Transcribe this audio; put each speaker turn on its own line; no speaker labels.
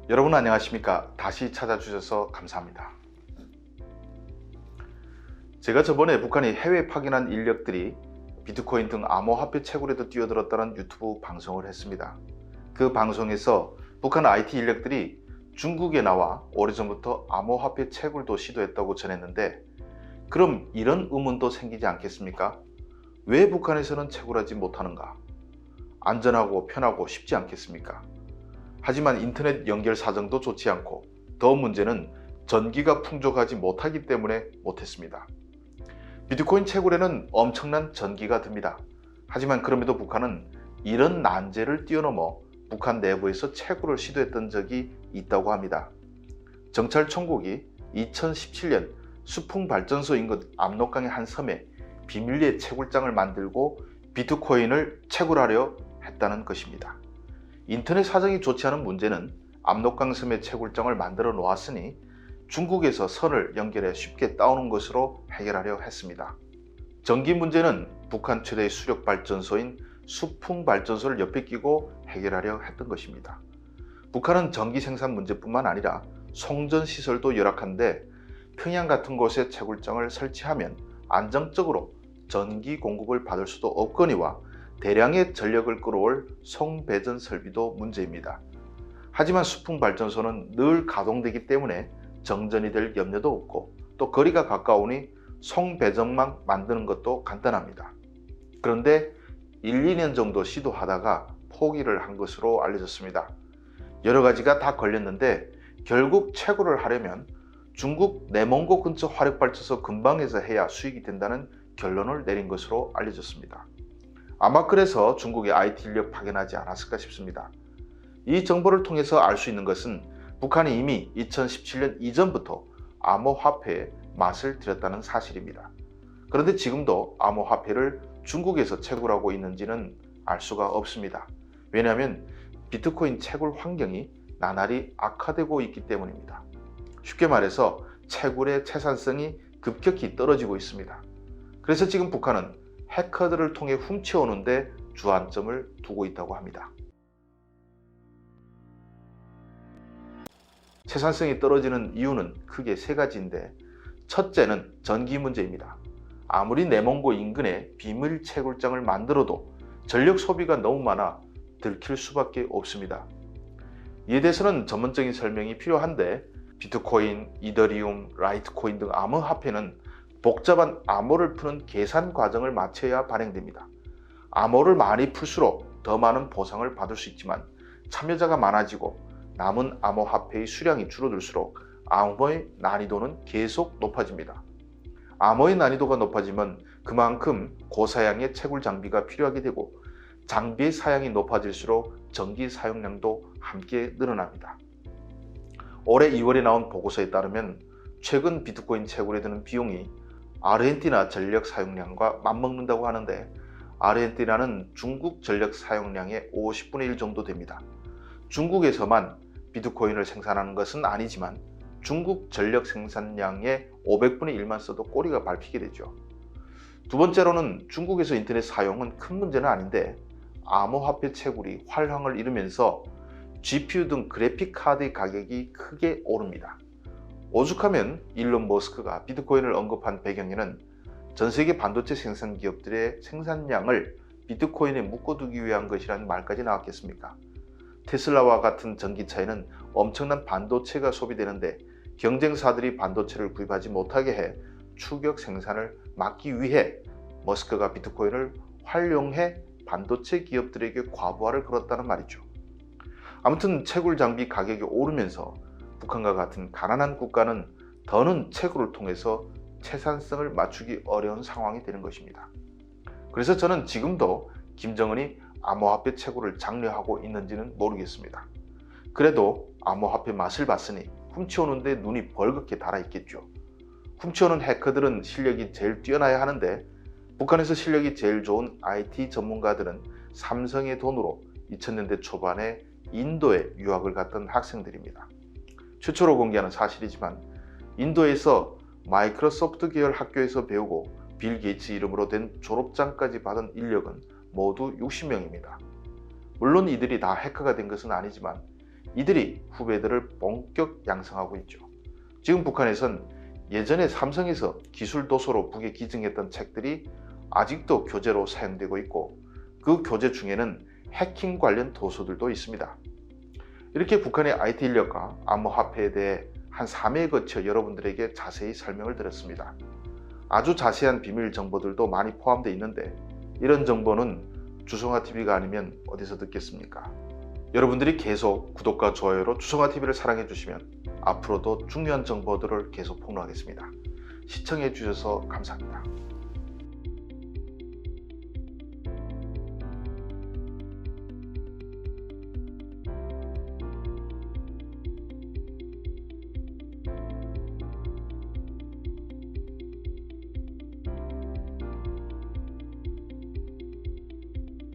여러분 안녕하십니까? 다시 찾아주셔서 감사합니다. 제가 저번에 북한이 해외 파견한 인력들이 비트코인 등 암호화폐 채굴에도 뛰어들었다는 유튜브 방송을 했습니다. 그 방송에서 북한 IT 인력들이 중국에 나와 오래전부터 암호화폐 채굴도 시도했다고 전했는데, 그럼 이런 의문도 생기지 않겠습니까? 왜 북한에서는 채굴하지 못하는가? 안전하고 편하고 쉽지 않겠습니까? 하지만 인터넷 연결 사정도 좋지 않고, 더 문제는 전기가 풍족하지 못하기 때문에 못했습니다. 비트코인 채굴에는 엄청난 전기가 듭니다. 하지만 그럼에도 북한은 이런 난제를 뛰어넘어 북한 내부에서 채굴을 시도했던 적이 있다고 합니다. 정찰 총국이 2017년 수풍 발전소 인근 압록강의 한 섬에 비밀리에 채굴장을 만들고 비트코인을 채굴하려 했다는 것입니다. 인터넷 사정이 좋지 않은 문제는 압록강 섬에 채굴장을 만들어 놓았으니 중국에서 선을 연결해 쉽게 따오는 것으로 해결하려 했습니다. 전기 문제는 북한 최대의 수력 발전소인 수풍 발전소를 옆에 끼고 해결하려 했던 것입니다. 북한은 전기 생산 문제뿐만 아니라 송전 시설도 열악한데, 평양 같은 곳에 채굴장을 설치하면 안정적으로 전기 공급을 받을 수도 없거니와 대량의 전력을 끌어올 송배전 설비도 문제입니다. 하지만 수풍 발전소는 늘 가동되기 때문에 정전이 될 염려도 없고, 또 거리가 가까우니 송배전망 만드는 것도 간단합니다. 그런데 1, 2년 정도 시도하다가 포기를 한 것으로 알려졌습니다. 여러 가지가 다 걸렸는데 결국 채굴을 하려면 중국 내몽고 근처 화력발전소 근방에서 해야 수익이 된다는 결론을 내린 것으로 알려졌습니다. 아마 그래서 중국의 IT 인력 파견하지 않았을까 싶습니다. 이 정보를 통해서 알 수 있는 것은 북한이 이미 2017년 이전부터 암호화폐에 맛을 들였다는 사실입니다. 그런데 지금도 암호화폐를 중국에서 채굴하고 있는지는 알 수가 없습니다. 왜냐하면 비트코인 채굴 환경이 나날이 악화되고 있기 때문입니다. 쉽게 말해서 채굴의 채산성이 급격히 떨어지고 있습니다. 그래서 지금 북한은 해커들을 통해 훔쳐오는데 주안점을 두고 있다고 합니다. 채산성이 떨어지는 이유는 크게 세 가지인데, 첫째는 전기 문제입니다. 아무리 내몽고 인근에 비밀 채굴장을 만들어도 전력 소비가 너무 많아 들킬 수밖에 없습니다. 이에 대해서는 전문적인 설명이 필요한데, 비트코인, 이더리움, 라이트코인 등 암호화폐는 복잡한 암호를 푸는 계산 과정을 마쳐야 발행됩니다. 암호를 많이 풀수록 더 많은 보상을 받을 수 있지만, 참여자가 많아지고 남은 암호화폐의 수량이 줄어들수록 암호의 난이도는 계속 높아집니다. 암호의 난이도가 높아지면 그만큼 고사양의 채굴 장비가 필요하게 되고, 장비의 사양이 높아질수록 전기 사용량도 함께 늘어납니다. 올해 2월에 나온 보고서에 따르면 최근 비트코인 채굴에 드는 비용이 아르헨티나 전력 사용량과 맞먹는다고 하는데, 아르헨티나는 중국 전력 사용량의 50분의 1 정도 됩니다. 중국에서만 비트코인을 생산하는 것은 아니지만 중국 전력 생산량의 500분의 1만 써도 꼬리가 밟히게 되죠. 두 번째로는 중국에서 인터넷 사용은 큰 문제는 아닌데, 암호화폐 채굴이 활황을 이루면서 GPU 등 그래픽 카드의 가격이 크게 오릅니다. 오죽하면 일론 머스크가 비트코인을 언급한 배경에는 전 세계 반도체 생산 기업들의 생산량을 비트코인에 묶어두기 위한 것이라는 말까지 나왔겠습니까? 테슬라와 같은 전기차에는 엄청난 반도체가 소비되는데, 경쟁사들이 반도체를 구입하지 못하게 해 추격 생산을 막기 위해 머스크가 비트코인을 활용해 반도체 기업들에게 과부하를 걸었다는 말이죠. 아무튼 채굴 장비 가격이 오르면서 북한과 같은 가난한 국가는 더는 채굴을 통해서 채산성을 맞추기 어려운 상황이 되는 것입니다. 그래서 저는 지금도 김정은이 암호화폐 채굴을 장려하고 있는지는 모르겠습니다. 그래도 암호화폐 맛을 봤으니 훔쳐오는데 눈이 벌겋게 달아 있겠죠. 훔쳐오는 해커들은 실력이 제일 뛰어나야 하는데, 북한에서 실력이 제일 좋은 IT 전문가들은 삼성의 돈으로 2000년대 초반에 인도에 유학을 갔던 학생들입니다. 최초로 공개하는 사실이지만 인도에서 마이크로소프트 계열 학교에서 배우고 빌 게이츠 이름으로 된 졸업장까지 받은 인력은 모두 60명입니다. 물론 이들이 다 해커가 된 것은 아니지만 이들이 후배들을 본격 양성하고 있죠. 지금 북한에선 예전에 삼성에서 기술 도서로 북에 기증했던 책들이 아직도 교재로 사용되고 있고 그 교재 중에는 해킹 관련 도서들도 있습니다. 이렇게 북한의 IT 인력과 암호화폐에 대해 한 3회에 거쳐 여러분들에게 자세히 설명을 드렸습니다. 아주 자세한 비밀 정보들도 많이 포함되어 있는데 이런 정보는 주성아TV가 아니면 어디서 듣겠습니까? 여러분들이 계속 구독과 좋아요로 주성아TV를 사랑해 주시면 앞으로도 중요한 정보들을 계속 폭로하겠습니다. 시청해 주셔서 감사합니다.